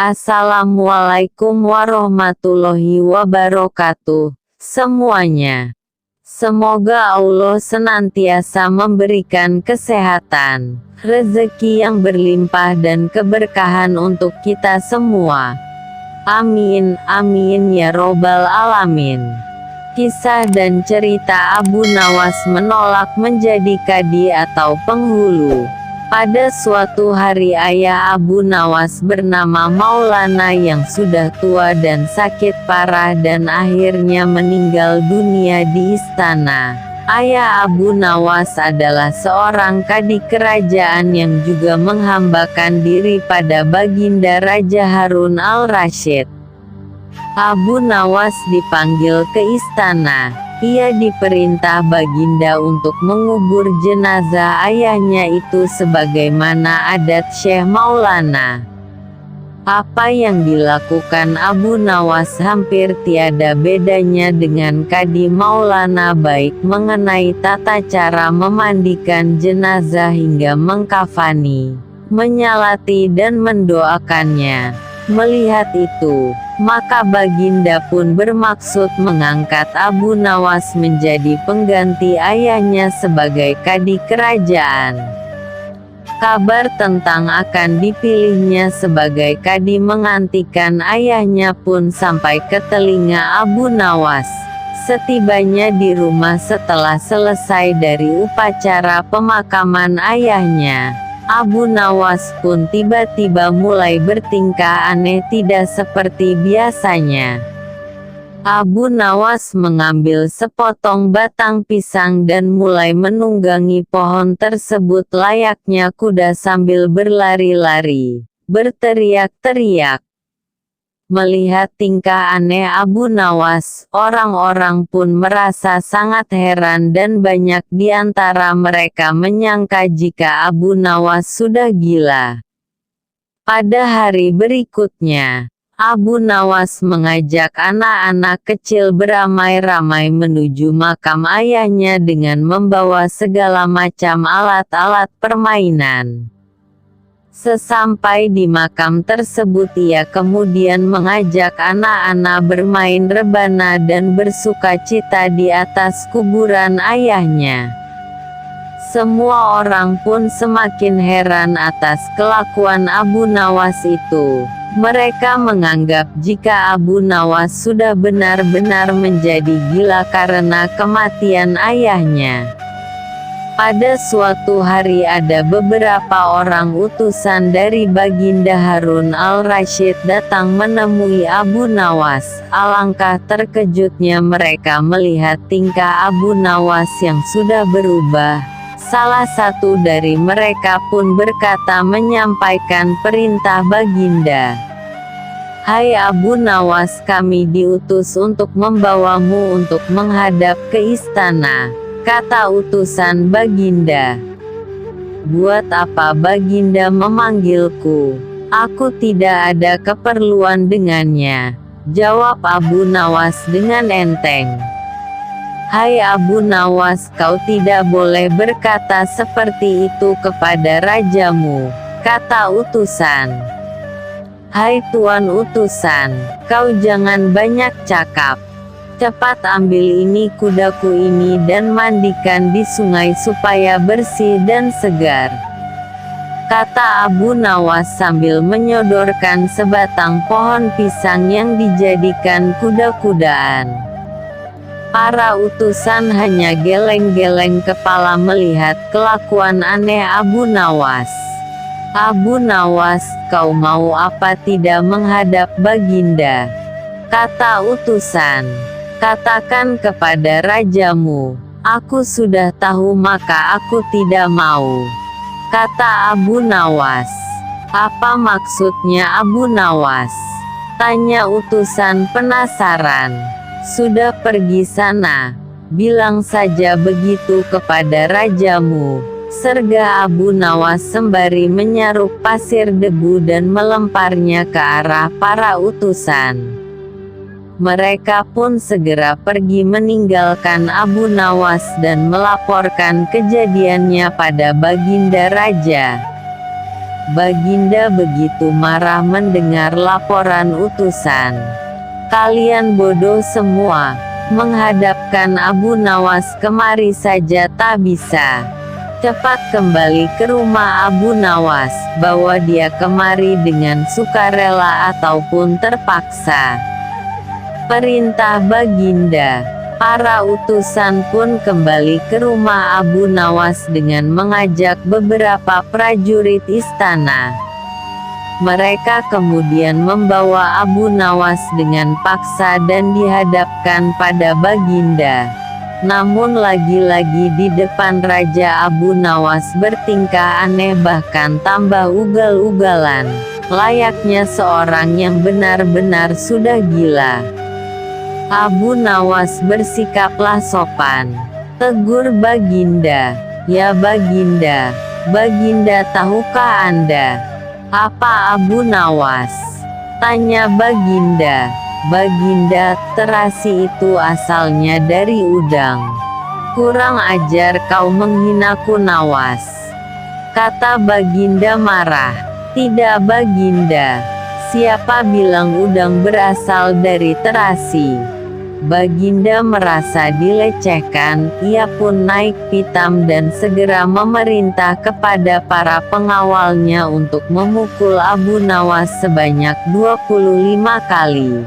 Assalamualaikum warahmatullahi wabarakatuh, semuanya. Semoga Allah senantiasa memberikan kesehatan, rezeki yang berlimpah dan keberkahan untuk kita semua. Amin, amin ya robbal alamin. Kisah dan cerita Abu Nawas menolak menjadi kadi atau penghulu. Pada suatu hari ayah Abu Nawas bernama Maulana yang sudah tua dan sakit parah dan akhirnya meninggal dunia di istana. Ayah Abu Nawas adalah seorang kadi kerajaan yang juga menghambakan diri pada baginda Raja Harun al-Rasyid. Abu Nawas dipanggil ke istana. Ia diperintah baginda untuk mengubur jenazah ayahnya itu sebagaimana adat Syekh Maulana. Apa yang dilakukan Abu Nawas hampir tiada bedanya dengan kadi Maulana, baik mengenai tata cara memandikan jenazah hingga mengkafani, menyalati dan mendoakannya. Melihat itu, maka baginda pun bermaksud mengangkat Abu Nawas menjadi pengganti ayahnya sebagai kadi kerajaan. Kabar tentang akan dipilihnya sebagai kadi menggantikan ayahnya pun sampai ke telinga Abu Nawas. Setibanya di rumah setelah selesai dari upacara pemakaman ayahnya, Abu Nawas pun tiba-tiba mulai bertingkah aneh tidak seperti biasanya. Abu Nawas mengambil sepotong batang pisang dan mulai menunggangi pohon tersebut layaknya kuda sambil berlari-lari, berteriak-teriak. Melihat tingkah aneh Abu Nawas, orang-orang pun merasa sangat heran dan banyak di antara mereka menyangka jika Abu Nawas sudah gila. Pada hari berikutnya, Abu Nawas mengajak anak-anak kecil beramai-ramai menuju makam ayahnya dengan membawa segala macam alat-alat permainan. Sesampai di makam tersebut, ia kemudian mengajak anak-anak bermain rebana dan bersuka cita di atas kuburan ayahnya. Semua orang pun semakin heran atas kelakuan Abu Nawas itu. Mereka menganggap jika Abu Nawas sudah benar-benar menjadi gila karena kematian ayahnya. Pada suatu hari ada beberapa orang utusan dari baginda Harun al-Rasyid datang menemui Abu Nawas. Alangkah terkejutnya mereka melihat tingkah Abu Nawas yang sudah berubah. Salah satu dari mereka pun berkata menyampaikan perintah baginda. "Hai Abu Nawas, kami diutus untuk membawamu untuk menghadap ke istana," kata utusan baginda. "Buat apa baginda memanggilku? Aku tidak ada keperluan dengannya," jawab Abu Nawas dengan enteng. "Hai Abu Nawas, kau tidak boleh berkata seperti itu kepada rajamu," kata utusan. "Hai Tuan utusan, kau jangan banyak cakap. Cepat ambil ini kudaku ini dan mandikan di sungai supaya bersih dan segar," kata Abu Nawas sambil menyodorkan sebatang pohon pisang yang dijadikan kuda-kudaan. Para utusan hanya geleng-geleng kepala melihat kelakuan aneh Abu Nawas. "Abu Nawas, kau mau apa tidak menghadap baginda?" kata utusan. "Katakan kepada rajamu, aku sudah tahu maka aku tidak mau," kata Abu Nawas. "Apa maksudnya Abu Nawas?" tanya utusan penasaran. "Sudah pergi sana, bilang saja begitu kepada rajamu," serga Abu Nawas sembari menyaruk pasir debu dan melemparnya ke arah para utusan. Mereka pun segera pergi meninggalkan Abu Nawas dan melaporkan kejadiannya pada baginda raja. Baginda begitu marah mendengar laporan utusan. Kalian bodoh semua, menghadapkan Abu Nawas kemari saja tak bisa. Cepat kembali ke rumah Abu Nawas, bawa dia kemari dengan sukarela ataupun terpaksa. Perintah Baginda. Para utusan pun kembali ke rumah Abu Nawas dengan mengajak beberapa prajurit istana. Mereka kemudian membawa Abu Nawas dengan paksa dan dihadapkan pada Baginda. Namun lagi-lagi di depan Raja Abu Nawas bertingkah aneh bahkan tambah ugal-ugalan, layaknya seorang yang benar-benar sudah gila. Abu Nawas bersikaplah sopan. Tegur Baginda. Ya Baginda, Baginda tahukah Anda? Apa Abu Nawas? Tanya Baginda. Baginda, terasi itu asalnya dari udang. Kurang ajar kau menghinaku Nawas. Kata Baginda marah. Tidak Baginda. Siapa bilang udang berasal dari terasi? Baginda merasa dilecehkan, ia pun naik pitam dan segera memerintah kepada para pengawalnya untuk memukul Abu Nawas sebanyak 25 kali.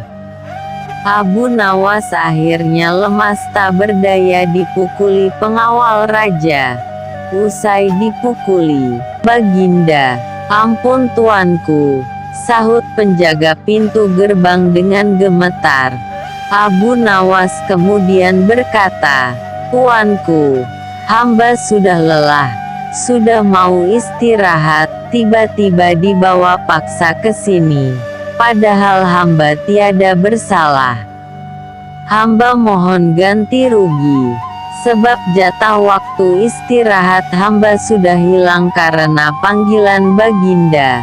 Abu Nawas akhirnya lemas tak berdaya dipukuli pengawal raja. Usai dipukuli, Baginda, ampun tuanku, sahut penjaga pintu gerbang dengan gemetar. Abu Nawas kemudian berkata, Tuanku, hamba sudah lelah, sudah mau istirahat, tiba-tiba dibawa paksa ke sini. Padahal hamba tiada bersalah. Hamba mohon ganti rugi, sebab jatah waktu istirahat hamba sudah hilang karena panggilan Baginda.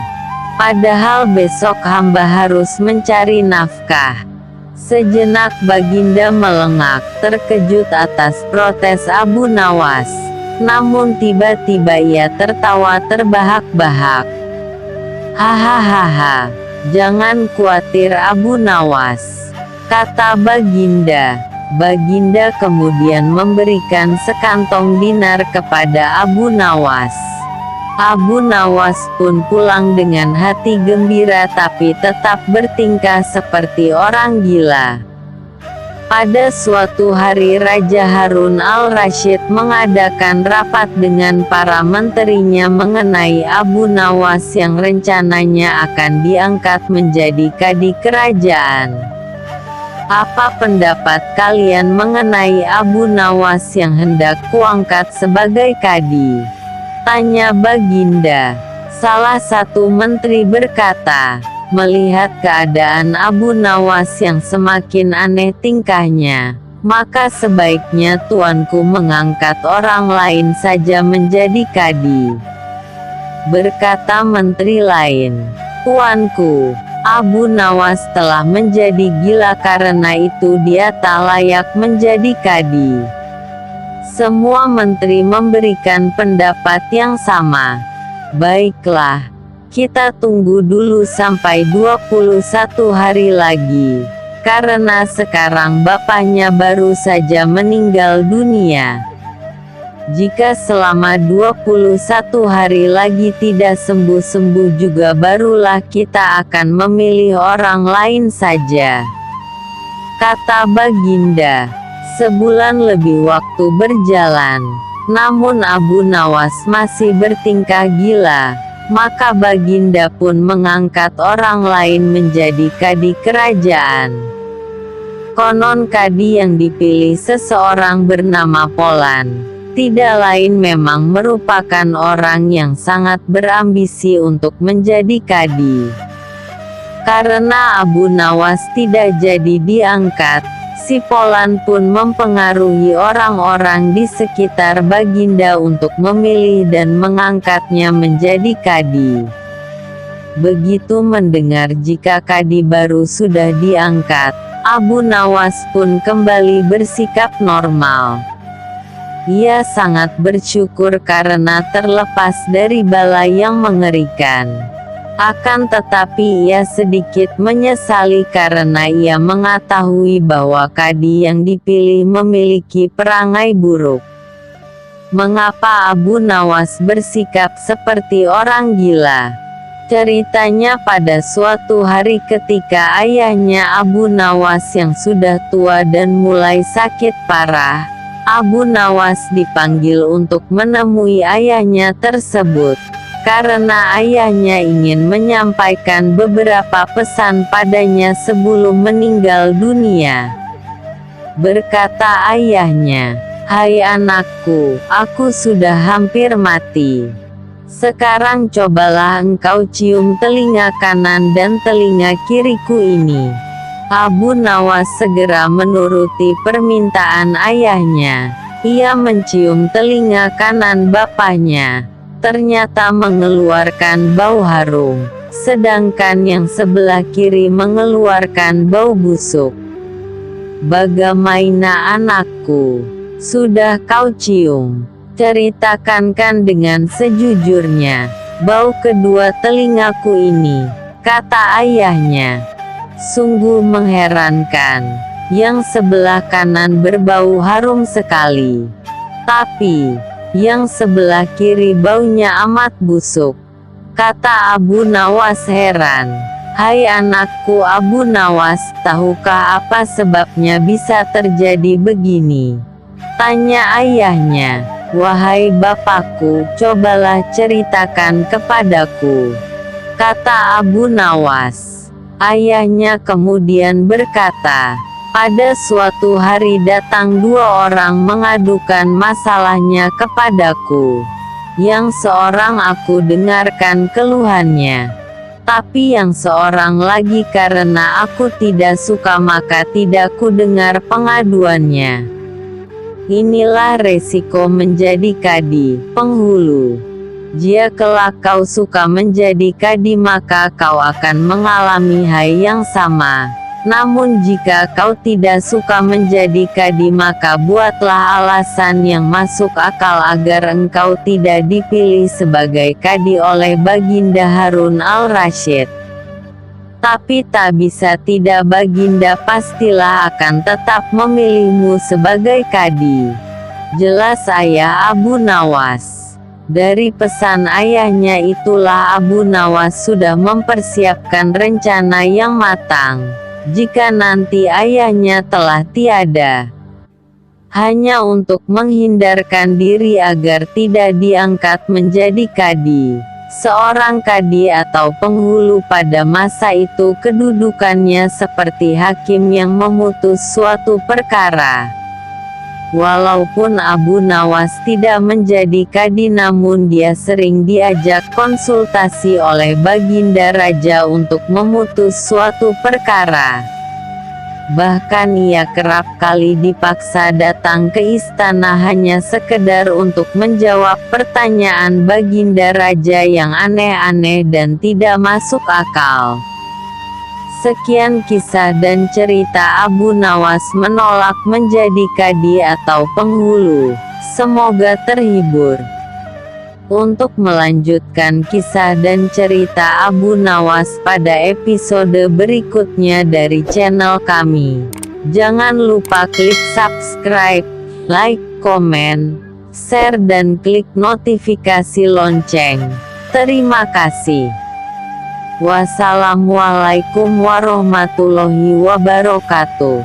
Padahal besok hamba harus mencari nafkah. Sejenak Baginda melengak, terkejut atas protes Abu Nawas. Namun tiba-tiba ia tertawa terbahak-bahak. Hahaha, jangan khawatir Abu Nawas, kata Baginda. Baginda kemudian memberikan sekantong dinar kepada Abu Nawas. Abu Nawas pun pulang dengan hati gembira tapi tetap bertingkah seperti orang gila. Pada suatu hari Raja Harun al-Rasyid mengadakan rapat dengan para menterinya mengenai Abu Nawas yang rencananya akan diangkat menjadi kadi kerajaan. Apa pendapat kalian mengenai Abu Nawas yang hendak kuangkat sebagai kadi? Tanya Baginda. Salah satu menteri berkata, melihat keadaan Abu Nawas yang semakin aneh tingkahnya, maka sebaiknya tuanku mengangkat orang lain saja menjadi kadi. Berkata menteri lain, Tuanku, Abu Nawas telah menjadi gila karena itu dia tak layak menjadi kadi. Semua menteri memberikan pendapat yang sama. Baiklah, kita tunggu dulu sampai 21 hari lagi, karena sekarang bapaknya baru saja meninggal dunia. Jika selama 21 hari lagi tidak sembuh-sembuh juga barulah kita akan memilih orang lain saja, kata Baginda. Sebulan lebih waktu berjalan, namun Abu Nawas masih bertingkah gila, maka Baginda pun mengangkat orang lain menjadi kadi kerajaan. Konon kadi yang dipilih seseorang bernama Polan, tidak lain memang merupakan orang yang sangat berambisi untuk menjadi kadi. Karena Abu Nawas tidak jadi diangkat, si Polan pun mempengaruhi orang-orang di sekitar Baginda untuk memilih dan mengangkatnya menjadi kadi. Begitu mendengar jika kadi baru sudah diangkat, Abu Nawas pun kembali bersikap normal. Ia sangat bersyukur karena terlepas dari bala yang mengerikan. Akan tetapi ia sedikit menyesali karena ia mengetahui bahwa kadi yang dipilih memiliki perangai buruk. Mengapa Abu Nawas bersikap seperti orang gila? Ceritanya pada suatu hari ketika ayahnya Abu Nawas yang sudah tua dan mulai sakit parah, Abu Nawas dipanggil untuk menemui ayahnya tersebut, karena ayahnya ingin menyampaikan beberapa pesan padanya sebelum meninggal dunia. Berkata ayahnya, "Hai anakku, aku sudah hampir mati. Sekarang cobalah engkau cium telinga kanan dan telinga kiriku ini." Abu Nawas segera menuruti permintaan ayahnya. Ia mencium telinga kanan bapaknya. Ternyata mengeluarkan bau harum, sedangkan yang sebelah kiri mengeluarkan bau busuk. "Bagaimana anakku? Sudah kau cium? Ceritakan dengan sejujurnya bau kedua telingaku ini," kata ayahnya. Sungguh mengherankan, yang sebelah kanan berbau harum sekali, tapi yang sebelah kiri baunya amat busuk, kata Abu Nawas heran. "Hai anakku Abu Nawas, tahukah apa sebabnya bisa terjadi begini?" tanya ayahnya. "Wahai bapakku, cobalah ceritakan kepadaku," kata Abu Nawas. Ayahnya kemudian berkata, "Pada suatu hari datang dua orang mengadukan masalahnya kepadaku. Yang seorang aku dengarkan keluhannya, tapi yang seorang lagi karena aku tidak suka maka tidak ku dengar pengaduannya. Inilah resiko menjadi kadi, penghulu. Jika kelak kau suka menjadi kadi maka kau akan mengalami hal yang sama. Namun jika kau tidak suka menjadi kadi maka buatlah alasan yang masuk akal agar engkau tidak dipilih sebagai kadi oleh Baginda Harun al-Rasyid. Tapi tak bisa tidak, Baginda pastilah akan tetap memilihmu sebagai kadi." Jelas ayah Abu Nawas. Dari pesan ayahnya itulah Abu Nawas sudah mempersiapkan rencana yang matang. Jika nanti ayahnya telah tiada, hanya untuk menghindarkan diri agar tidak diangkat menjadi kadi. Seorang kadi atau penghulu pada masa itu kedudukannya seperti hakim yang memutus suatu perkara. Walaupun Abu Nawas tidak menjadi kadi namun dia sering diajak konsultasi oleh Baginda Raja untuk memutus suatu perkara. Bahkan ia kerap kali dipaksa datang ke istana hanya sekedar untuk menjawab pertanyaan Baginda Raja yang aneh-aneh dan tidak masuk akal. Sekian kisah dan cerita Abu Nawas menolak menjadi kadi atau penghulu. Semoga terhibur. Untuk melanjutkan kisah dan cerita Abu Nawas pada episode berikutnya dari channel kami, jangan lupa klik subscribe, like, komen, share dan klik notifikasi lonceng. Terima kasih. Wassalamualaikum warahmatullahi wabarakatuh.